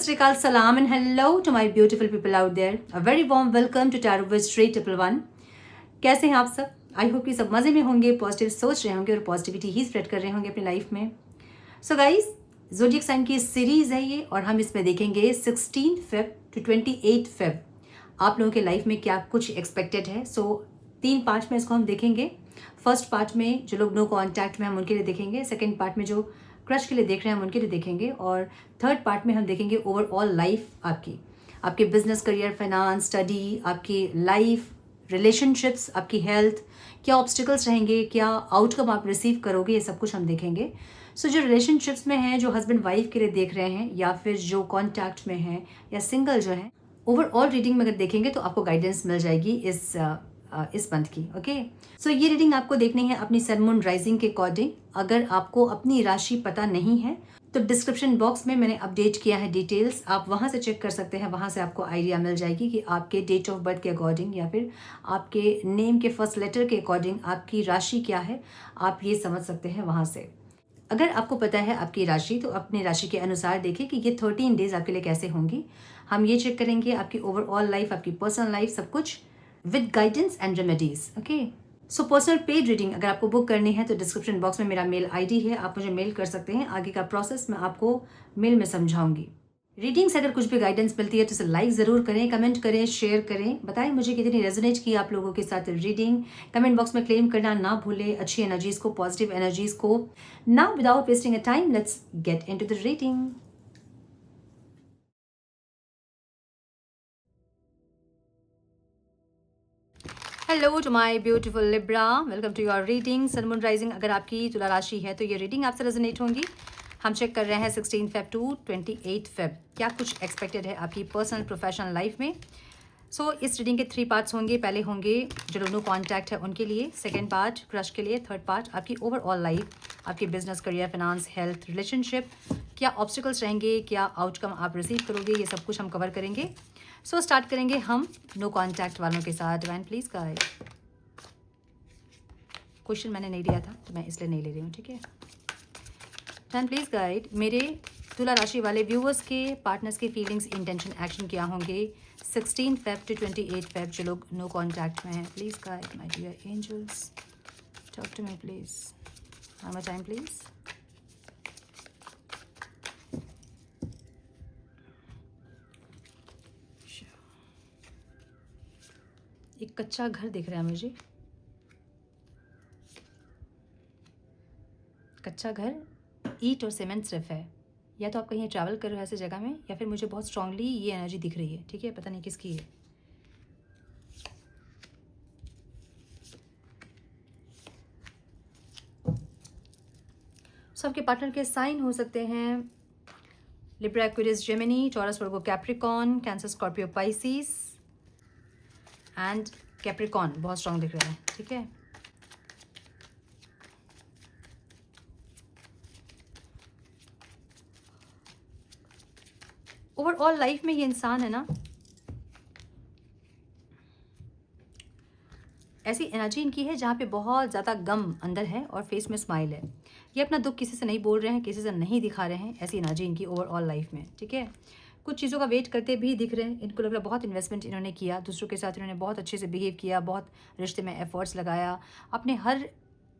Sri Akal, salam and hello to my beautiful people out there. A very warm welcome to Tarot with Straight 111. कैसे हैं आप सब? आई hope कि सब मज़े में होंगे, पॉजिटिव सोच रहे होंगे और पॉजिटिविटी ही स्प्रेड कर रहे होंगे अपनी लाइफ में. सो गाइज, ज़ोडिएक साइन की सीरीज़ है ये और हम इसमें देखेंगे 16 फेब टू 28 फेब आप लोगों के लाइफ में क्या कुछ एक्सपेक्टेड है. सो 3 पार्ट में इसको हम देखेंगे. फर्स्ट पार्ट में जो लोग नो कॉन्टैक्ट में हम उनके लिए देखेंगे. सेकेंड पार्ट में जो क्रश के लिए देख रहे हैं हम उनके लिए देखेंगे. और थर्ड पार्ट में हम देखेंगे ओवरऑल लाइफ आपके बिजनेस, करियर, फाइनेंस, स्टडी, आपकी लाइफ, रिलेशनशिप्स, आपकी हेल्थ, क्या ऑब्स्टिकल्स रहेंगे, क्या आउटकम आप रिसीव करोगे, ये सब कुछ हम देखेंगे. सो जो रिलेशनशिप्स में हैं, जो हस्बैंड वाइफ के लिए देख रहे हैं या फिर जो कॉन्टैक्ट में हैं या सिंगल जो हैं, ओवरऑल रीडिंग में अगर देखेंगे तो आपको गाइडेंस मिल जाएगी इस मंथ की. ओके, सो ये रीडिंग आपको देखनी है अपनी सन मून राइजिंग के अकॉर्डिंग. अगर आपको अपनी राशि पता नहीं है तो डिस्क्रिप्शन बॉक्स में मैंने अपडेट किया है डिटेल्स, आप वहाँ से चेक कर सकते हैं. वहाँ से आपको आइडिया मिल जाएगी कि आपके डेट ऑफ बर्थ के अकॉर्डिंग या फिर आपके नेम के फर्स्ट लेटर के अकॉर्डिंग आपकी राशि क्या है, आप ये समझ सकते हैं वहाँ से. अगर आपको पता है आपकी राशि तो अपनी राशि के अनुसार देखिए कि ये 13 डेज आपके लिए कैसे होंगी. हम ये चेक करेंगे आपकी ओवरऑल लाइफ, आपकी पर्सनल लाइफ, सब कुछ with guidance and remedies. Okay, so personal paid reading अगर आपको बुक करनी है तो डिस्क्रिप्शन बॉक्स में मेरा मेल आईडी है, आप मुझे मेल कर सकते हैं. आगे का प्रोसेस मैं आपको मेल में समझाऊंगी. रीडिंग से अगर कुछ भी गाइडेंस मिलती है तो इसे लाइक ज़रूर करें, कमेंट करें, शेयर करें. बताएं मुझे कितनी रेजोनेट की आप लोगों के साथ रीडिंग. कमेंट बॉक्स में क्लेम करना ना भूलें अच्छी एनर्जीज को, पॉजिटिव एनर्जीज को. Now without wasting a time let's get into the reading. Hello to my beautiful Libra, welcome to your reading. Sun moon rising अगर आपकी तुला राशि है तो ये रीडिंग आपसे रेजोनेट होंगी. हम चेक कर रहे हैं 16 फेब टू 28 फेब क्या कुछ एक्सपेक्टेड है आपकी पर्सनल प्रोफेशनल लाइफ में. सो इस रीडिंग के 3 पार्ट्स होंगे. पहले होंगे जो लोग नो कॉन्टैक्ट है उनके लिए, सेकेंड पार्ट क्रश के लिए, थर्ड पार्ट आपकी ओवरऑल लाइफ, आपकी business, career, finance, health, relationship, क्या ऑब्स्टिकल्स रहेंगे, क्या आउटकम आप रिसीव करोगे, ये सब कुछ हम कवर करेंगे. सो स्टार्ट करेंगे हम नो कॉन्टैक्ट वालों के साथ. Divine please guide. क्वेश्चन मैंने नहीं लिया था तो मैं इसलिए नहीं ले रही हूँ, ठीक है. डिवाइन प्लीज गाइड मेरे तुला राशि वाले व्यूअर्स के, पार्टनर्स के फीलिंग्स, इंटेंशन, एक्शन क्या होंगे 16 फेब टू 28 फेब जो लोग नो कॉन्टैक्ट में हैं. Please guide my dear angels, talk to me please. One more time please. एक कच्चा घर दिख रहा है मुझे. कच्चा घर, ईंट और सीमेंट सिर्फ है. या तो आप कहीं ट्रैवल कर रहे हो ऐसी जगह में या फिर मुझे बहुत स्ट्रांगली ये एनर्जी दिख रही है, ठीक है. पता नहीं किसकी है. सबके पार्टनर के साइन हो सकते हैं Libra, Aquarius, Gemini, taurus, Virgo, Capricorn, cancer, Scorpio, Pisces and Capricorn बहुत स्ट्रांग दिख रहा है, ठीक है. ओवरऑल लाइफ में ये इंसान है ना, ऐसी एनर्जी इनकी है जहाँ पे बहुत ज़्यादा गम अंदर है और फेस में स्माइल है. ये अपना दुख किसी से नहीं बोल रहे हैं, किसी से नहीं दिखा रहे हैं. ऐसी एनर्जी इनकी ओवरऑल लाइफ में, ठीक है. कुछ चीज़ों का वेट करते भी दिख रहे हैं. इनको लग रहा है बहुत इन्वेस्टमेंट इन्होंने किया, दूसरों के साथ इन्होंने बहुत अच्छे से बिहेव किया, बहुत रिश्ते में एफर्ट्स लगाया, अपने हर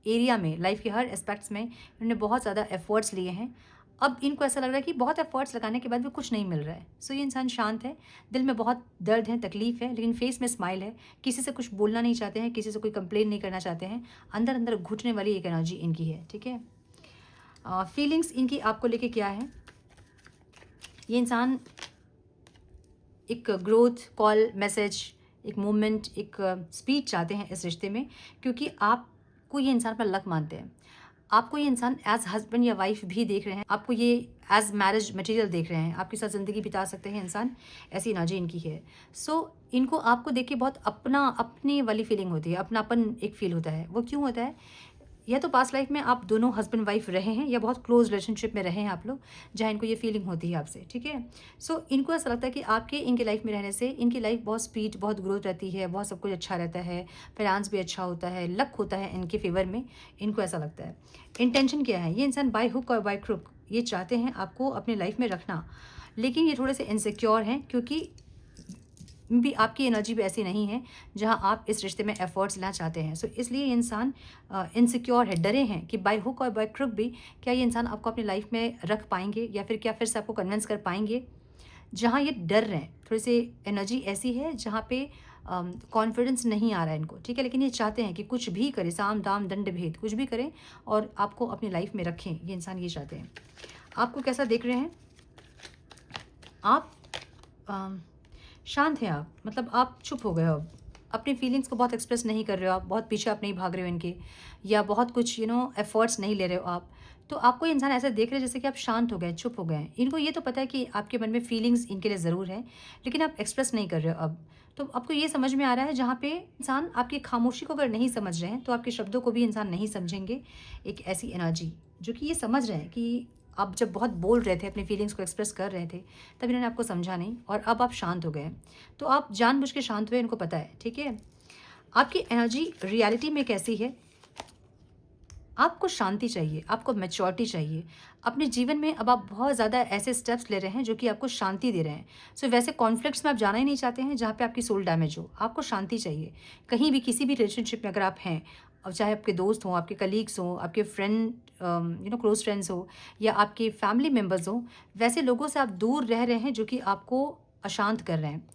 एरिया में, लाइफ के हर एस्पेक्ट्स में इन्होंने बहुत ज़्यादा एफर्ट्स लिए हैं. अब इनको ऐसा लग रहा है कि बहुत एफर्ट्स लगाने के बाद भी कुछ नहीं मिल रहा है. सो ये इंसान शांत है, दिल में बहुत दर्द है, तकलीफ है, लेकिन फेस में स्माइल है. किसी से कुछ बोलना नहीं चाहते हैं, किसी से कोई कंप्लेन नहीं करना चाहते हैं. अंदर अंदर घुटने वाली एक एनर्जी इनकी है, ठीक है. फीलिंग्स इनकी आपको लेके क्या है, ये इंसान एक ग्रोथ, कॉल, मैसेज, एक मूवमेंट, एक स्पीच चाहते हैं इस रिश्ते में, क्योंकि आपको ये इंसान पर लक मानते हैं. आपको ये इंसान एज हस्बैंड या वाइफ भी देख रहे हैं, आपको ये एज मैरिज मटेरियल देख रहे हैं, आपके साथ ज़िंदगी बिता सकते हैं इंसान. ऐसी एनर्जी इनकी है. सो इनको आपको देख के बहुत अपनी वाली फीलिंग होती है, अपनापन एक फील होता है. वो क्यों होता है, या तो पास्ट लाइफ में आप दोनों हस्बैंड वाइफ रहे हैं या बहुत क्लोज रिलेशनशिप में रहे हैं आप लोग, जहाँ इनको ये फीलिंग होती है आपसे, ठीक है. सो इनको ऐसा लगता है कि आपके इनके लाइफ में रहने से इनकी लाइफ बहुत स्पीड, बहुत ग्रोथ रहती है, बहुत सब कुछ अच्छा रहता है, फाइनेंस भी अच्छा होता है, लक होता है इनके फेवर में. इनको ऐसा लगता है. इंटेंशन क्या है, ये इंसान बाय हुक और बाय क्रुक ये चाहते हैं आपको अपने लाइफ में रखना. लेकिन ये थोड़े से इनसिक्योर हैं, क्योंकि भी आपकी एनर्जी भी ऐसी नहीं है जहां आप इस रिश्ते में एफर्ट्स लेना चाहते हैं। सो इसलिए ये इंसान इनसिक्योर है, डरे हैं कि बाय हुक और बाय क्रुक भी क्या ये इंसान आपको अपनी लाइफ में रख पाएंगे, या फिर क्या फिर से आपको कन्विंस कर पाएंगे। जहाँ ये डर रहे हैं, थोड़ी सी एनर्जी ऐसी है जहाँ पे कॉन्फिडेंस नहीं आ रहा है इनको, ठीक है। लेकिन ये चाहते हैं कि कुछ भी करें, साम दाम दंड भेद, कुछ भी करें और आपको अपनी लाइफ में रखें। ये इंसान ये चाहते हैं। आपको कैसा देख रहे हैं? आप शांत हैं, आप मतलब आप चुप हो गए हो, अब अपनी फीलिंग्स को बहुत एक्सप्रेस नहीं कर रहे हो, आप बहुत पीछे आप नहीं भाग रहे हो इनके, या बहुत कुछ एफर्ट्स नहीं ले रहे हो आप। तो आपको ये इंसान ऐसा देख रहे हैं जैसे कि आप शांत हो गए, चुप हो गए हैं। इनको ये तो पता है कि आपके मन में फीलिंग्स इनके लिए ज़रूर है, लेकिन आप एक्सप्रेस नहीं कर रहे हो अब। तो आपको ये समझ में आ रहा है, जहाँ पे इंसान आपकी खामोशी को अगर नहीं समझ रहे हैं तो आपके शब्दों को भी इंसान नहीं समझेंगे। एक ऐसी एनर्जी जो कि ये समझ रहे हैं कि आप जब बहुत बोल रहे थे, अपनी फीलिंग्स को एक्सप्रेस कर रहे थे, तब इन्होंने आपको समझा नहीं और अब आप शांत हो गए। तो आप जानबूझ के शांत हुए, इनको पता है, ठीक है। आपकी एनर्जी रियलिटी में कैसी है? आपको शांति चाहिए, आपको मैच्योरिटी चाहिए अपने जीवन में। अब आप बहुत ज़्यादा ऐसे स्टेप्स ले रहे हैं जो कि आपको शांति दे रहे हैं। सो वैसे कॉन्फ्लिक्ट्स में आप जाना ही नहीं चाहते हैं जहाँ पे आपकी सोल डैमेज हो। आपको शांति चाहिए। कहीं भी किसी भी रिलेशनशिप में अगर आप हैं, और चाहे आपके दोस्त हों, आपके कलीग्स हों, आपके फ्रेंड क्लोज फ्रेंड्स हो, या आपके फैमिली मेम्बर्स हों, वैसे लोगों से आप दूर रह रहे हैं जो कि आपको अशांत कर रहे हैं।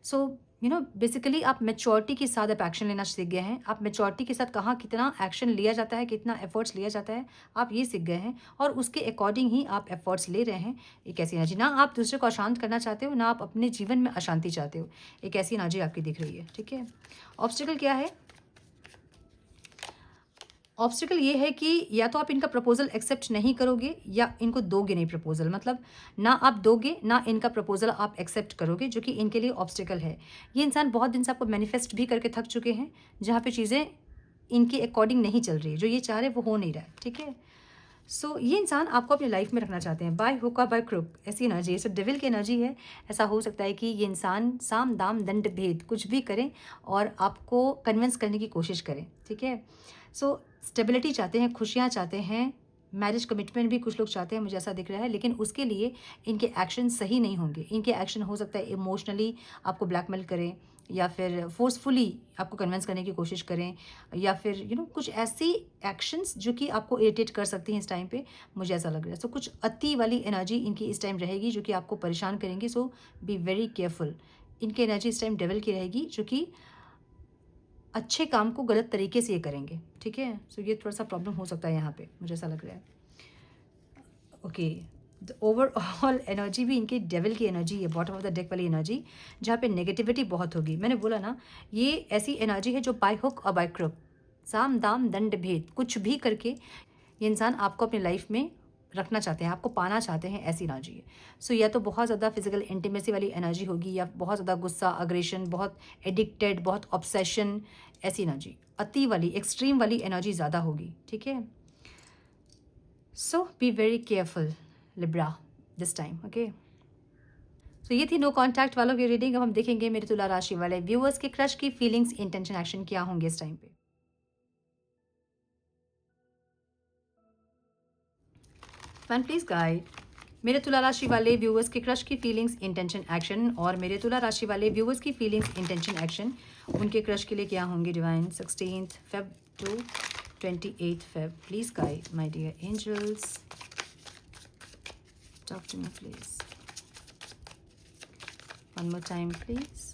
सो बेसिकली आप मैच्योरिटी के साथ आप एक्शन लेना सीख गए हैं। आप मैच्योरिटी के साथ कहाँ कितना एक्शन लिया जाता है, कितना एफर्ट्स लिया जाता है, आप ये सीख गए हैं और उसके अकॉर्डिंग ही आप एफर्ट्स ले रहे हैं। एक ऐसी एनर्जी, ना आप दूसरे को अशांत करना चाहते हो, ना आप अपने जीवन में अशांति चाहते हो। एक ऐसी एनर्जी आपकी दिख रही है, ठीक है। ऑब्स्टिकल क्या है? ऑब्स्टिकल ये है कि या तो आप इनका प्रपोजल एक्सेप्ट नहीं करोगे या इनको दोगे नहीं प्रपोजल। मतलब ना आप दोगे ना इनका प्रपोजल आप एक्सेप्ट करोगे, जो कि इनके लिए ऑब्स्टिकल है। ये इंसान बहुत दिन से आपको मैनिफेस्ट भी करके थक चुके हैं, जहाँ पे चीज़ें इनके अकॉर्डिंग नहीं चल रही है, जो ये चाह रहे वो हो नहीं रहा है, ठीक है। सो ये इंसान आपको अपनी लाइफ में रखना चाहते हैं, बाय हुक और बाय क्रुक। ऐसी एनर्जी है, सब डेविल की एनर्जी है। ऐसा हो सकता है कि ये इंसान साम दाम दंड भेद कुछ भी करें और आपको कन्विंस करने की कोशिश करें, ठीक है। सो स्टेबिलिटी चाहते हैं, खुशियाँ चाहते हैं, मैरिज कमिटमेंट भी कुछ लोग चाहते हैं, मुझे ऐसा दिख रहा है। लेकिन उसके लिए इनके एक्शन सही नहीं होंगे। इनके एक्शन हो सकता है इमोशनली आपको ब्लैकमेल करें, या फिर फोर्सफुली आपको कन्विंस करने की कोशिश करें, या फिर कुछ ऐसी एक्शंस जो कि आपको इरिटेट कर सकती हैं इस टाइम पे, मुझे ऐसा लग रहा है। सो कुछ अति वाली एनर्जी इनकी इस टाइम रहेगी जो कि आपको परेशान करेंगी। सो बी वेरी केयरफुल। इनकी एनर्जी इस टाइम डेविल की रहेगी, जो कि अच्छे काम को गलत तरीके से ये करेंगे, ठीक है। सो ये थोड़ा सा प्रॉब्लम हो सकता है यहाँ पे, मुझे ऐसा लग रहा है। ओके, द ओवरऑल एनर्जी भी इनकी डेविल की एनर्जी है, बॉटम ऑफ द डेक वाली एनर्जी, जहाँ पे नेगेटिविटी बहुत होगी। मैंने बोला ना, ये ऐसी एनर्जी है जो बाय हुक और बाय क्रुक, साम दाम दंड भेद कुछ भी करके ये इंसान आपको अपनी लाइफ में रखना चाहते हैं, आपको पाना चाहते हैं, ऐसी एनर्जी है। सो या तो बहुत ज़्यादा फिजिकल इंटीमेसी वाली एनर्जी होगी, या बहुत ज़्यादा गुस्सा, अग्रेशन, बहुत एडिक्टेड, बहुत ऑब्सेशन, ऐसी एनर्जी, अति वाली, एक्सट्रीम वाली एनर्जी ज़्यादा होगी, ठीक है। So be very careful Libra this time, okay. तो ये थी नो कॉन्टैक्ट वालों की रीडिंग। अब हम देखेंगे मेरे तुला राशि वाले व्यूअर्स के क्रश की फीलिंग्स, इंटेंशन, एक्शन क्या होंगे इस टाइम पे। वन प्लीज गाइड मेरे तुला राशि वाले व्यूअर्स के क्रश की फीलिंग्स, इंटेंशन, एक्शन, और मेरे तुला राशि वाले व्यूअर्स की फीलिंग्स, इंटेंशन, एक्शन उनके क्रश के लिए क्या होंगे divine. 16 Feb to 28 Feb, please guide my dear angels, talk to me please, one more time please.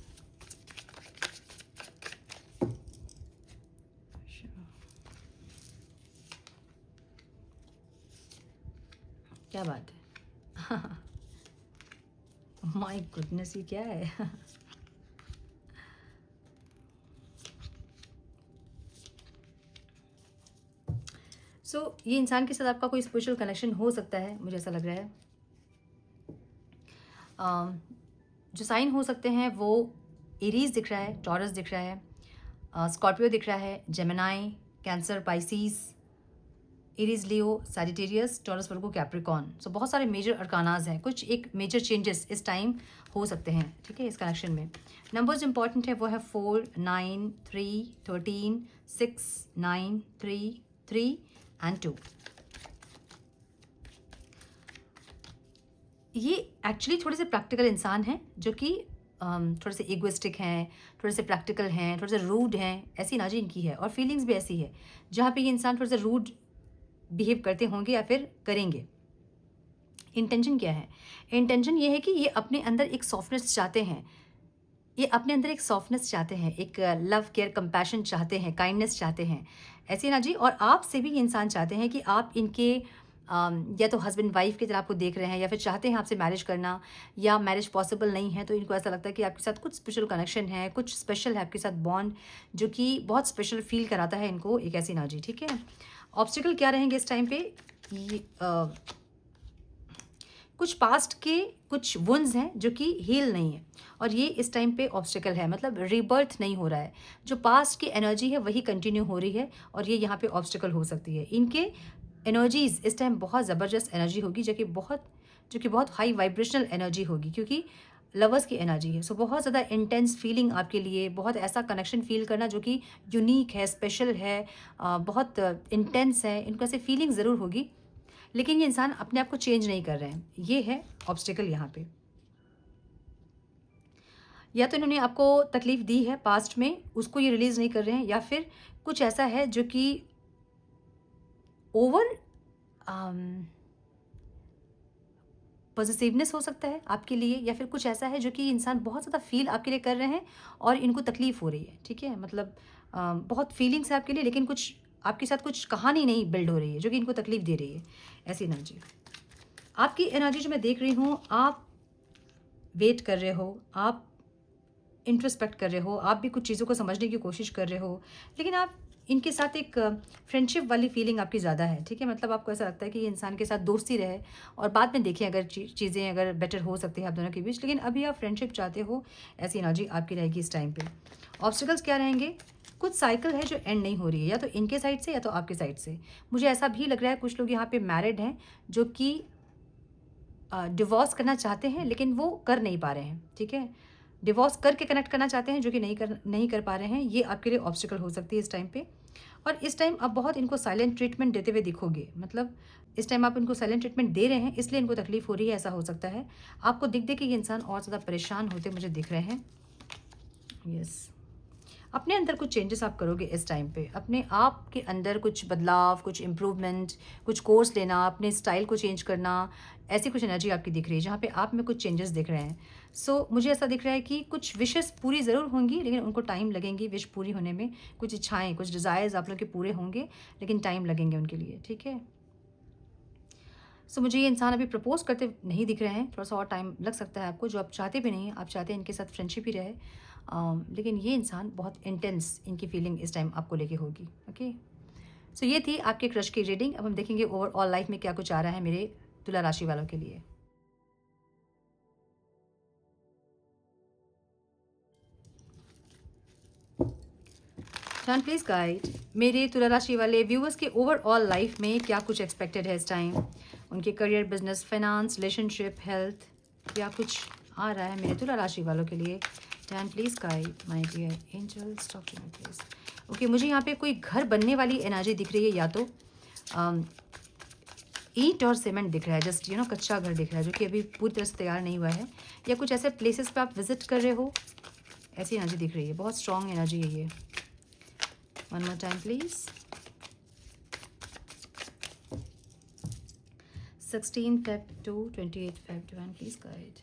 क्या बात है, माय गुडनेस, ये क्या है। सो ये इंसान के साथ आपका कोई स्पेशल कनेक्शन हो सकता है, मुझे ऐसा लग रहा है। जो साइन हो सकते हैं वो एरीज दिख रहा है, टॉरस दिख रहा है, स्कॉर्पियो दिख रहा है, जेमिनाई, कैंसर, पाइसीस, एरीज, लियो, सैजिटेरियस, टॉरस, वर्गो, कैप्रिकॉन। सो बहुत सारे मेजर अरकानाज हैं, कुछ एक मेजर चेंजेस इस टाइम हो सकते हैं, ठीक है, इस कनेक्शन में। नंबर्स इंपॉर्टेंट है, वो है 4, 9, 3, 13, 6, 9, 3, 3 and 2। ये एक्चुअली थोड़े से प्रैक्टिकल इंसान हैं जो कि थोड़े से इगोइस्टिक हैं, थोड़े से प्रैक्टिकल हैं, थोड़े से रूड हैं, ऐसी एनर्जी इनकी है। और फीलिंग्स भी ऐसी है जहाँ पे ये इंसान थोड़े से रूड बिहेव करते होंगे या फिर करेंगे। इंटेंशन क्या है? इंटेंशन ये है कि ये अपने अंदर एक सॉफ्टनेस चाहते हैं, ये अपने अंदर एक सॉफ्टनेस चाहते हैं, एक लव, केयर, कंपैशन चाहते हैं, काइंडनेस चाहते हैं, ऐसी एनर्जी। और आपसे भी ये इंसान चाहते हैं कि आप इनके या तो हस्बैंड वाइफ की तरह आपको देख रहे हैं या फिर चाहते हैं आपसे मैरिज करना, या मैरिज पॉसिबल नहीं है तो इनको ऐसा लगता है कि आपके साथ कुछ स्पेशल कनेक्शन है, कुछ स्पेशल है आपके साथ बॉन्ड, जो कि बहुत स्पेशल फील कराता है इनको, एक ऐसी एनर्जी। ठीक है, ऑब्स्टिकल क्या रहेंगे इस टाइम पे? ये कुछ पास्ट के कुछ वुंड्स हैं जो कि हील नहीं है, और ये इस टाइम पे ऑब्स्टिकल है, मतलब रीबर्थ नहीं हो रहा है। जो पास्ट की एनर्जी है वही कंटिन्यू हो रही है, और ये यहाँ पे ऑब्स्टिकल हो सकती है। इनके एनर्जीज इस टाइम बहुत ज़बरदस्त एनर्जी होगी, जो कि बहुत हाई वाइब्रेशनल एनर्जी होगी, क्योंकि लवर्स की एनर्जी है। सो बहुत ज़्यादा इंटेंस फीलिंग आपके लिए, बहुत ऐसा कनेक्शन फील करना जो कि यूनिक है, स्पेशल है, बहुत इंटेंस है, इनको ऐसे फीलिंग ज़रूर होगी। लेकिन ये इंसान अपने आप को चेंज नहीं कर रहे हैं, ये है ऑब्स्टिकल यहाँ पे। या तो इन्होंने आपको तकलीफ दी है पास्ट में, उसको ये रिलीज नहीं कर रहे हैं, या फिर कुछ ऐसा है जो कि ओवर पॉजिटिवनेस हो सकता है आपके लिए, या फिर कुछ ऐसा है जो कि इंसान बहुत ज़्यादा फील आपके लिए कर रहे हैं और इनको तकलीफ हो रही है। ठीक है, मतलब बहुत फीलिंग्स है आपके लिए, लेकिन कुछ आपके साथ कुछ कहानी नहीं बिल्ड हो रही है जो कि इनको तकलीफ दे रही है, ऐसी एनर्जी। आपकी एनर्जी जो मैं देख रही हूँ, आप वेट कर रहे हो, आप इंट्रोस्पेक्ट कर रहे हो, आप भी कुछ चीज़ों को समझने की कोशिश कर रहे हो, लेकिन आप इनके साथ एक फ्रेंडशिप वाली फीलिंग आपकी ज़्यादा है। ठीक है, मतलब आपको ऐसा लगता है कि ये इंसान के साथ दोस्ती रहे, और बाद में देखें अगर चीज़ें अगर बेटर हो सकती है आप दोनों के बीच, लेकिन अभी आप फ्रेंडशिप चाहते हो, ऐसी एनर्जी आपकी रहेगी इस टाइम पे। ऑब्स्टिकल्स क्या रहेंगे? कुछ साइकिल है जो एंड नहीं हो रही है, या तो इनके साइड से या तो आपके साइड से। मुझे ऐसा भी लग रहा है कुछ लोग यहाँ पे मैरिड हैं जो कि डिवोर्स करना चाहते हैं, लेकिन वो कर नहीं पा रहे हैं। ठीक है, डिवोर्स करके कनेक्ट करना चाहते हैं जो कि नहीं कर पा रहे हैं। ये आपके लिए ऑब्स्टिकल हो सकती है इस टाइम पे। और इस टाइम आप बहुत इनको साइलेंट ट्रीटमेंट देते हुए दिखोगे, मतलब इस टाइम आप इनको साइलेंट ट्रीटमेंट दे रहे हैं, इसलिए इनको तकलीफ हो रही है, ऐसा हो सकता है। आपको दिख दे कि ये इंसान और ज़्यादा परेशान होते मुझे दिख रहे हैं। यस, अपने अंदर कुछ चेंजेस आप करोगे इस टाइम पे, अपने आप के अंदर कुछ बदलाव, कुछ इम्प्रूवमेंट, कुछ कोर्स लेना, अपने स्टाइल को चेंज करना, ऐसी कुछ एनर्जी आपकी दिख रही है जहाँ पे आप में कुछ चेंजेस दिख रहे हैं। सो मुझे ऐसा दिख रहा है कि कुछ विशेस पूरी ज़रूर होंगी, लेकिन उनको टाइम लगेंगी विश पूरी होने में। कुछ इच्छाएँ, कुछ डिज़ायर्स आप लोग के पूरे होंगे, लेकिन टाइम लगेंगे उनके लिए। ठीक है, सो मुझे ये इंसान अभी प्रपोज करते नहीं दिख रहे हैं, थोड़ा सा और टाइम लग सकता है आपको, जो आप चाहते भी नहीं हैं। आप चाहते हैं इनके साथ फ्रेंडशिप ही रहे, लेकिन ये इंसान बहुत इंटेंस इनकी फीलिंग इस टाइम आपको लेके होगी। ओके, सो ये थी आपके क्रश की रीडिंग। अब हम देखेंगे ओवरऑल लाइफ में क्या कुछ आ रहा है मेरे तुला राशि वालों के लिए। चैन प्लीज गाइड मेरे तुला राशि वाले व्यूअर्स के ओवरऑल लाइफ में क्या कुछ एक्सपेक्टेड है इस टाइम, उनके career, business, finance, relationship, health, क्या कुछ आ रहा है मेरे तुला राशि वालों के लिए। चैन please guide my dear angels, talk to me please. Okay, मुझे यहाँ पे कोई घर बनने वाली एनर्जी दिख रही है, या तो ईंट और सीमेंट दिख रहा है, जस्ट कच्चा घर दिख रहा है जो कि अभी पूरी तरह से तैयार नहीं हुआ है, या कुछ ऐसे प्लेसेस पे आप विजिट कर रहे हो, ऐसी एनर्जी दिख रही है। बहुत स्ट्रॉन्ग एनर्जी है ये। One more time please. 16 Feb to 28 Feb divine please guide।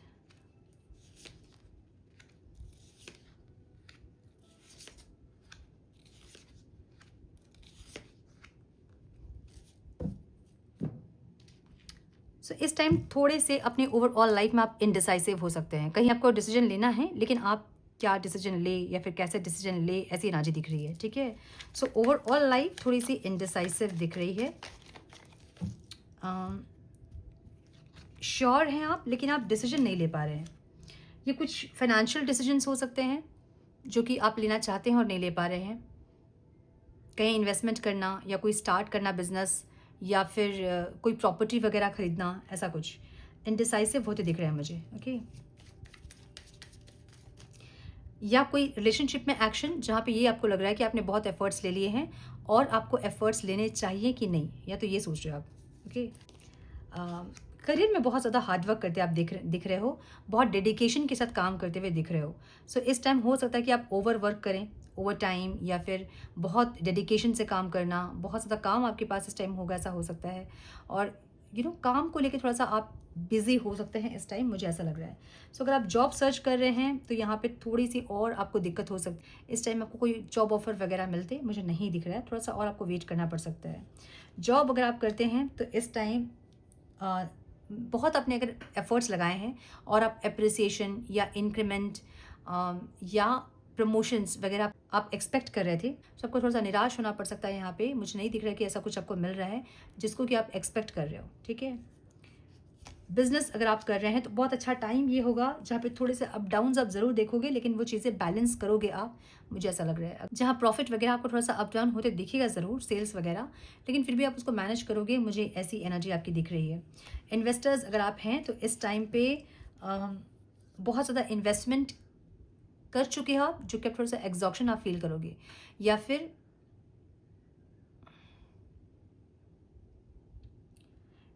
सो इस टाइम थोड़े से अपने ओवरऑल लाइफ में आप इनडिसाइसिव हो सकते हैं। कहीं आपको डिसीजन लेना है, लेकिन आप क्या डिसीजन ले या फिर कैसे डिसीजन ले, ऐसी एनर्जी दिख रही है। ठीक है, सो ओवरऑल लाइफ थोड़ी सी इनडिसाइसिव दिख रही है। श्योर हैं आप, लेकिन आप डिसीजन नहीं ले पा रहे हैं। ये कुछ फाइनेंशियल डिसीजंस हो सकते हैं जो कि आप लेना चाहते हैं और नहीं ले पा रहे हैं। कहीं इन्वेस्टमेंट करना, या कोई स्टार्ट करना बिजनेस, या फिर कोई प्रॉपर्टी वगैरह खरीदना, ऐसा कुछ इनडिसाइसिव होते दिख रहे हैं मुझे। ओके, या कोई रिलेशनशिप में एक्शन जहाँ पे ये आपको लग रहा है कि आपने बहुत एफर्ट्स ले लिए हैं और आपको एफर्ट्स लेने चाहिए कि नहीं, या तो ये सोच रहे हो आप। ओके, करियर में बहुत ज़्यादा हार्डवर्क करते आप दिख रहे हो, बहुत डेडिकेशन के साथ काम करते हुए दिख रहे हो। सो इस टाइम हो सकता है कि आप ओवर वर्क करें, ओवर टाइम, या फिर बहुत डेडिकेशन से काम करना, बहुत ज़्यादा काम आपके पास इस टाइम होगा, ऐसा हो सकता है। और काम को लेके थोड़ा सा आप बिजी हो सकते हैं इस टाइम, मुझे ऐसा लग रहा है। सो अगर आप जॉब सर्च कर रहे हैं तो यहाँ पे थोड़ी सी और आपको दिक्कत हो सकती है। इस टाइम आपको कोई जॉब ऑफर वगैरह मिलते मुझे नहीं दिख रहा है, थोड़ा सा और आपको वेट करना पड़ सकता है। जॉब अगर आप करते हैं तो इस टाइम बहुत अपने अगर एफर्ट्स लगाए हैं और आप अप्रिसिएशन या इंक्रीमेंट या प्रमोशंस वगैरह आप एक्सपेक्ट कर रहे थे, तो आपको थोड़ा सा निराश होना पड़ सकता है। यहाँ पे मुझे नहीं दिख रहा है कि ऐसा कुछ आपको मिल रहा है जिसको कि आप एक्सपेक्ट कर रहे हो, ठीक है। बिजनेस अगर आप कर रहे हैं तो बहुत अच्छा टाइम ये होगा जहाँ पे थोड़े से अप डाउन्स आप ज़रूर देखोगे, लेकिन वो चीज़ें बैलेंस करोगे आप, मुझे ऐसा लग रहा है। जहाँ प्रॉफिट वगैरह आपको थोड़ा सा अप डाउन होते दिखेगा ज़रूर, सेल्स वगैरह, लेकिन फिर भी आप उसको मैनेज करोगे, मुझे ऐसी एनर्जी आपकी दिख रही है। इन्वेस्टर्स अगर आप हैं तो इस टाइम पे बहुत ज़्यादा इन्वेस्टमेंट कर चुके हो आप, जो कि थोड़ा सा एग्जॉक्शन आप फील करोगे, या फिर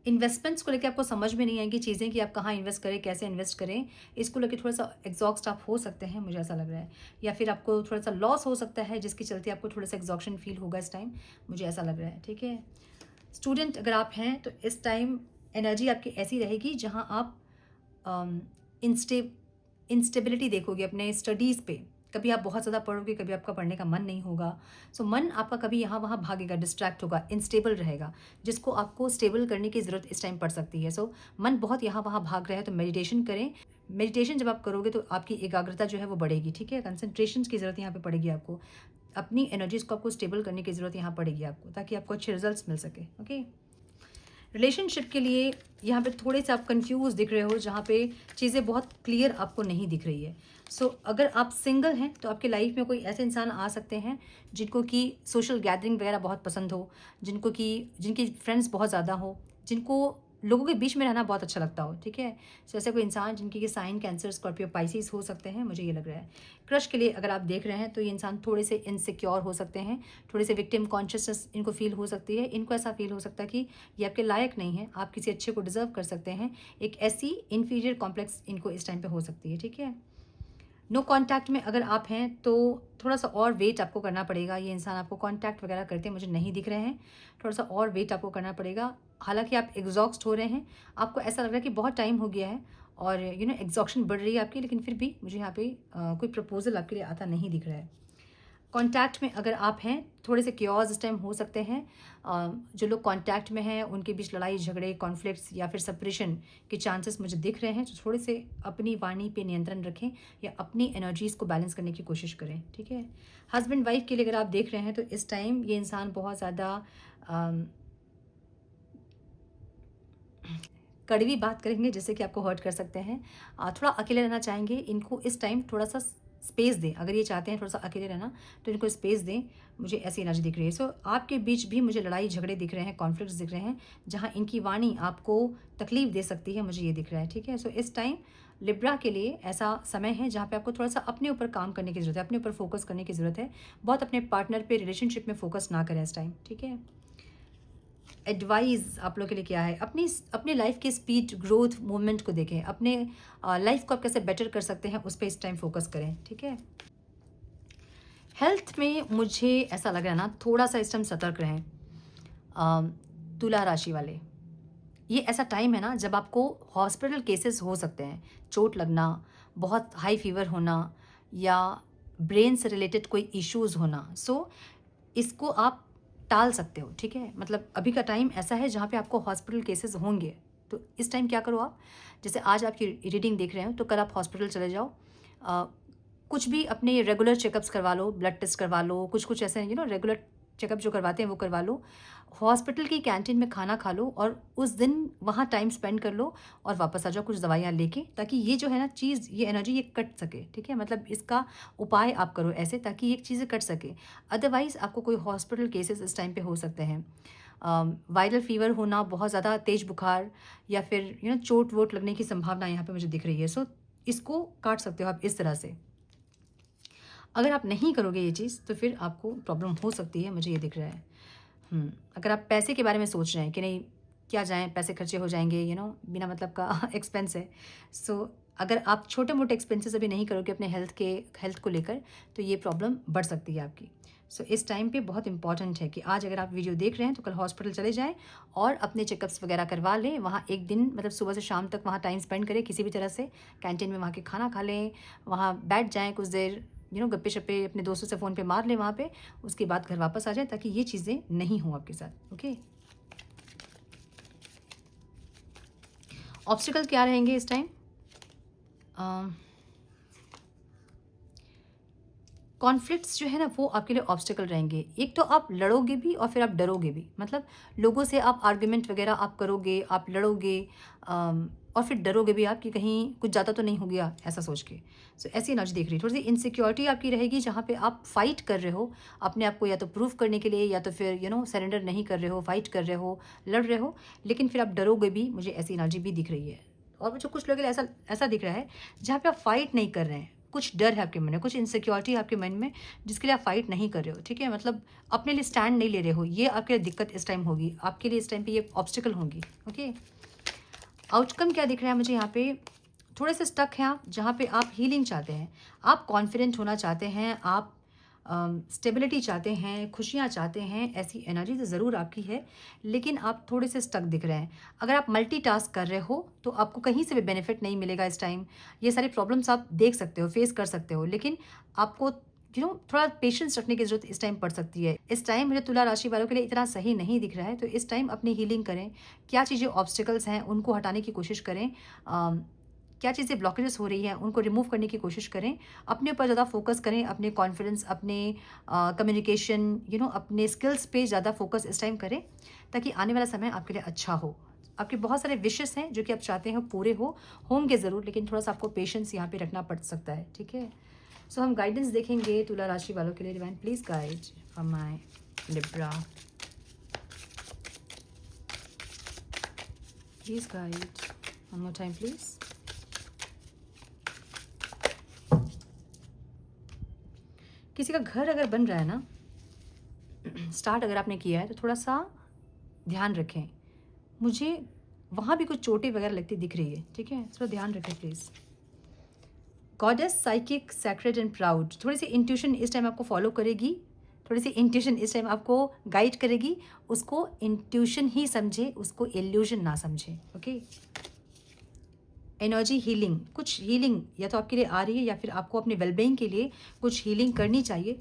इन्वेस्टमेंट्स को लेकर आपको समझ में नहीं आएंगी चीज़ें कि आप कहाँ इन्वेस्ट करें, कैसे इन्वेस्ट करें। इसको लेकर थोड़ा सा एग्जॉस्ट आप हो सकते हैं, मुझे ऐसा लग रहा है। या फिर आपको थोड़ा सा लॉस हो सकता है जिसके चलते आपको थोड़ा सा एग्जॉक्शन फील होगा इस टाइम, मुझे ऐसा लग रहा है, ठीक है। स्टूडेंट अगर आप हैं तो इस टाइम एनर्जी आपकी ऐसी रहेगी जहाँ आप इंस्टेबिलिटी देखोगे अपने स्टडीज़ पे। कभी आप बहुत ज़्यादा पढ़ोगे, कभी आपका पढ़ने का मन नहीं होगा। सो मन आपका कभी यहाँ वहाँ भागेगा, डिस्ट्रैक्ट होगा, इनस्टेबल रहेगा, जिसको आपको स्टेबल करने की ज़रूरत इस टाइम पड़ सकती है। सो मन बहुत यहाँ वहाँ भाग रहा है तो मेडिटेशन करें। मेडिटेशन जब आप करोगे तो आपकी एकाग्रता जो है वो बढ़ेगी, ठीक है। कंसंट्रेशन की ज़रूरत यहाँ पे पड़ेगी आपको, अपनी एनर्जीज को आपको स्टेबल करने की ज़रूरत यहाँ पड़ेगी आपको, ताकि आपको अच्छे रिजल्ट्स मिल सके, ओके। रिलेशनशिप के लिए यहाँ पे थोड़े से आप कंफ्यूज दिख रहे हो, जहाँ पे चीज़ें बहुत क्लियर आपको नहीं दिख रही है। सो अगर आप सिंगल हैं तो आपके लाइफ में कोई ऐसे इंसान आ सकते हैं जिनको कि सोशल गैदरिंग वगैरह बहुत पसंद हो, जिनकी फ्रेंड्स बहुत ज़्यादा हो, जिनको लोगों के बीच में रहना बहुत अच्छा लगता हो, ठीक है। सो ऐसे कोई इंसान जिनकी ये साइन कैंसर, स्कॉर्पियो, पाइसिस हो सकते हैं, मुझे ये लग रहा है। क्रश के लिए अगर आप देख रहे हैं तो ये इंसान थोड़े से इनसिक्योर हो सकते हैं, थोड़े से विक्टिम कॉन्शियसनेस इनको फील हो सकती है। इनको ऐसा फील हो सकता है कि ये आपके लायक नहीं है, आप किसी अच्छे को डिजर्व कर सकते हैं। एक ऐसी इन्फीरियर कॉम्प्लेक्स इनको इस टाइम पे हो सकती है, ठीक है। नो कॉन्टैक्ट में अगर आप हैं तो थोड़ा सा और वेट आपको करना पड़ेगा। ये इंसान आपको कॉन्टैक्ट वगैरह करते मुझे नहीं दिख रहे हैं, थोड़ा सा और वेट आपको करना पड़ेगा। हालांकि आप एग्जॉस्ट हो रहे हैं, आपको ऐसा लग रहा है कि बहुत टाइम हो गया है और एग्जॉक्शन बढ़ रही है आपकी, लेकिन फिर भी मुझे यहाँ पे कोई प्रपोजल आपके लिए आता नहीं दिख रहा है। कॉन्टैक्ट में अगर आप हैं, थोड़े से क्योर्स इस टाइम हो सकते हैं। जो लोग कॉन्टैक्ट में हैं उनके बीच लड़ाई झगड़े, कॉन्फ्लिक्ट्स या फिर सेपरेशन के चांसेस मुझे दिख रहे हैं। तो थोड़े से अपनी वाणी पे नियंत्रण रखें या अपनी एनर्जीज़ को बैलेंस करने की कोशिश करें, ठीक है। हस्बैंड वाइफ के लिए अगर आप देख रहे हैं तो इस टाइम ये इंसान बहुत ज़्यादा कड़वी बात करेंगे जिससे कि आपको हर्ट कर सकते हैं। थोड़ा अकेले रहना चाहेंगे, इनको इस टाइम थोड़ा सा स्पेस दें। अगर ये चाहते हैं थोड़ा सा अकेले रहना तो इनको स्पेस दें, मुझे ऐसी एनर्जी दिख रही है। सो आपके बीच भी मुझे लड़ाई झगड़े दिख रहे हैं, कॉन्फ्लिक्ट्स दिख रहे हैं, जहाँ इनकी वाणी आपको तकलीफ दे सकती है, मुझे ये दिख रहा है, ठीक है। सो इस टाइम लिब्रा के लिए ऐसा समय है जहाँ पे आपको थोड़ा सा अपने ऊपर काम करने की ज़रूरत है, अपने ऊपर फोकस करने की ज़रूरत है। बहुत अपने पार्टनर पे, रिलेशनशिप में फोकस ना करें इस टाइम, ठीक है। एडवाइस आप लोग के लिए क्या है, अपनी लाइफ की स्पीड, ग्रोथ, मूवमेंट को देखें, अपने लाइफ को आप कैसे बेटर कर सकते हैं उस पर इस टाइम फोकस करें, ठीक है। हेल्थ में मुझे ऐसा लग रहा है ना, थोड़ा सा इस टाइम सतर्क रहें। तुला राशि वाले, ये ऐसा टाइम है ना जब आपको हॉस्पिटल केसेस हो सकते हैं, चोट लगना, बहुत हाई फीवर होना या ब्रेन से रिलेटेड कोई इश्यूज़ होना। सो इसको आप टाल सकते हो, ठीक है। मतलब अभी का टाइम ऐसा है जहाँ पे आपको हॉस्पिटल केसेस होंगे, तो इस टाइम क्या करो आप, जैसे आज आपकी रीडिंग देख रहे हो तो कल आप हॉस्पिटल चले जाओ, कुछ भी अपने रेगुलर चेकअप्स करवा लो, ब्लड टेस्ट करवा लो, कुछ कुछ ऐसे रेगुलर चेकअप जो करवाते हैं वो करवा लो। हॉस्पिटल की कैंटीन में खाना खा लो और उस दिन वहाँ टाइम स्पेंड कर लो और वापस आ जाओ कुछ दवाइयाँ लेके, ताकि ये जो है ना चीज़, ये एनर्जी ये कट सके, ठीक है। मतलब इसका उपाय आप करो ऐसे ताकि ये चीज़ें कट सके। अदरवाइज़ आपको कोई हॉस्पिटल केसेस इस टाइम पे हो सकते हैं। वायरल फीवर होना, बहुत ज़्यादा तेज बुखार या फिर चोट वोट लगने की संभावना यहाँ पे मुझे दिख रही है। सो इसको काट सकते हो आप इस तरह से। अगर आप नहीं करोगे ये चीज़ तो फिर आपको प्रॉब्लम हो सकती है, मुझे ये दिख रहा है। अगर आप पैसे के बारे में सोच रहे हैं कि नहीं क्या जाएँ, पैसे खर्चे हो जाएंगे, बिना मतलब का एक्सपेंस है। सो अगर आप छोटे मोटे एक्सपेंसेस अभी नहीं करोगे अपने हेल्थ को लेकर, तो ये प्रॉब्लम बढ़ सकती है आपकी। सो इस टाइम पे बहुत इंपॉर्टेंट है कि आज अगर आप वीडियो देख रहे हैं तो कल हॉस्पिटल चले जाएं और अपने चेकअप्स वगैरह करवा लें। वहाँ एक दिन मतलब सुबह से शाम तक वहाँ टाइम स्पेंड करें किसी भी तरह से, कैंटीन में वहाँ के खाना खा लें, वहाँ बैठ जाएँ कुछ देर, गप्पे शप्पे अपने दोस्तों से फ़ोन पे मार लें वहाँ पे, उसके बाद घर वापस आ जाएँ, ताकि ये चीज़ें नहीं हों आपके साथ। ओके, ऑब्स्टिकल क्या रहेंगे इस टाइम? कॉन्फ्लिक्ट्स जो है ना वो आपके लिए ऑब्स्टिकल रहेंगे। एक तो आप लड़ोगे भी और फिर आप डरोगे भी, मतलब लोगों से आप आर्ग्यूमेंट वगैरह आप करोगे, आप लड़ोगे, और फिर डरोगे भी आप कि कहीं कुछ ज़्यादा तो नहीं हो गया, ऐसा सोच के। सो ऐसी एनर्जी दिख रही है। थोड़ी सी इनसिक्योरिटी आपकी रहेगी, जहाँ पे आप फाइट कर रहे हो अपने आप को, या तो प्रूव करने के लिए, या तो फिर सरेंडर नहीं कर रहे हो, फाइट कर रहे हो, लड़ रहे हो, लेकिन फिर आप डरोगे भी। मुझे ऐसी एनर्जी भी दिख रही है। और मुझे कुछ लोगों के लिए ऐसा ऐसा दिख रहा है जहाँ पे आप फाइट नहीं कर रहे हैं, कुछ डर है आपके मन में, कुछ इनसिक्योरिटी है आपके मन में, जिसके लिए आप फाइट नहीं कर रहे हो। ठीक है, मतलब अपने लिए स्टैंड नहीं ले रहे हो। ये आपके लिए दिक्कत इस टाइम होगी, आपके लिए इस टाइम पे ये ऑब्स्टिकल होंगी। ओके, आउटकम क्या दिख रहा है मुझे यहाँ पे? थोड़े से स्टक हैं आप, जहाँ पे आप हीलिंग चाहते हैं, आप कॉन्फिडेंट होना चाहते हैं, आप स्टेबिलिटी चाहते हैं, खुशियाँ चाहते हैं, ऐसी एनर्जी तो ज़रूर आपकी है, लेकिन आप थोड़े से स्टक दिख रहे हैं। अगर आप मल्टीटास्क कर रहे हो तो आपको कहीं से भी बेनिफिट नहीं मिलेगा इस टाइम। ये सारी प्रॉब्लम्स आप देख सकते हो, फेस कर सकते हो, लेकिन आपको थोड़ा पेशेंस रखने की ज़रूरत इस टाइम पड़ सकती है। इस टाइम मुझे तुला राशि वालों के लिए इतना सही नहीं दिख रहा है, तो इस टाइम अपनी हीलिंग करें। क्या चीज़ें ऑब्स्टिकल्स हैं उनको हटाने की कोशिश करें, क्या चीज़ें ब्लॉकेजेस हो रही हैं उनको रिमूव करने की कोशिश करें, अपने ऊपर ज़्यादा फोकस करें, अपने कॉन्फिडेंस, अपने कम्युनिकेशन, अपने स्किल्स पे ज़्यादा फोकस इस टाइम करें, ताकि आने वाला समय आपके लिए अच्छा हो। आपके बहुत सारे विशेस हैं जो कि आप चाहते हैं पूरे होंगे ज़रूर, लेकिन थोड़ा सा आपको पेशेंस यहाँ पे रखना पड़ सकता है। ठीक है, सो हम गाइडेंस देखेंगे तुला राशि वालों के लिए। Divine please guide from my Libra, please guide one more time please. किसी का घर अगर बन रहा है ना, स्टार्ट अगर आपने किया है, तो थोड़ा सा ध्यान रखें। मुझे वहाँ भी कुछ चोटें वगैरह लगती दिख रही है। ठीक है, थोड़ा ध्यान रखें please. Goddess, psychic, sacred and proud. थोड़ी सी इंट्यूशन इस टाइम आपको फॉलो करेगी, थोड़ी सी इंट्यूशन इस टाइम आपको गाइड करेगी। उसको इंट्यूशन ही समझे, उसको इल्यूजन ना समझे। ओके, एनर्जी हीलिंग, कुछ हीलिंग या तो आपके लिए आ रही है, या फिर आपको अपने वेलबींग के लिए कुछ हीलिंग करनी चाहिए।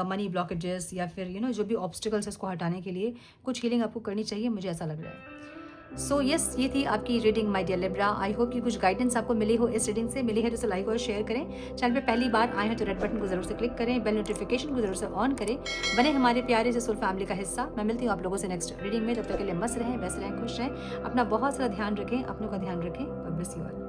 मनी ब्लॉकेजेस या फिर जो भी ऑब्स्टिकल्स है उसको हटाने के लिए कुछ हीलिंग आपको करनी चाहिए, मुझे ऐसा लग रहा है। सो यस, ये थी आपकी reading my dear Libra. I hope कि कुछ गाइडेंस आपको मिली हो, इस रीडिंग से मिली है तो उसे लाइक और शेयर करें। चैनल पे पहली बार आए हैं तो रेड बटन को जरूर से क्लिक करें, बेल नोटिफिकेशन को जरूर से ऑन करें, बने हमारे प्यारे से सोल फैमिली का हिस्सा। मैं मिलती हूँ आप लोगों से नेक्स्ट रीडिंग में। तब तक के लिए मस्त रहें, व्यस्त रहें, खुश रहें, अपना बहुत सारा ध्यान रखें, अपनों का ध्यान रखें। God bless you all.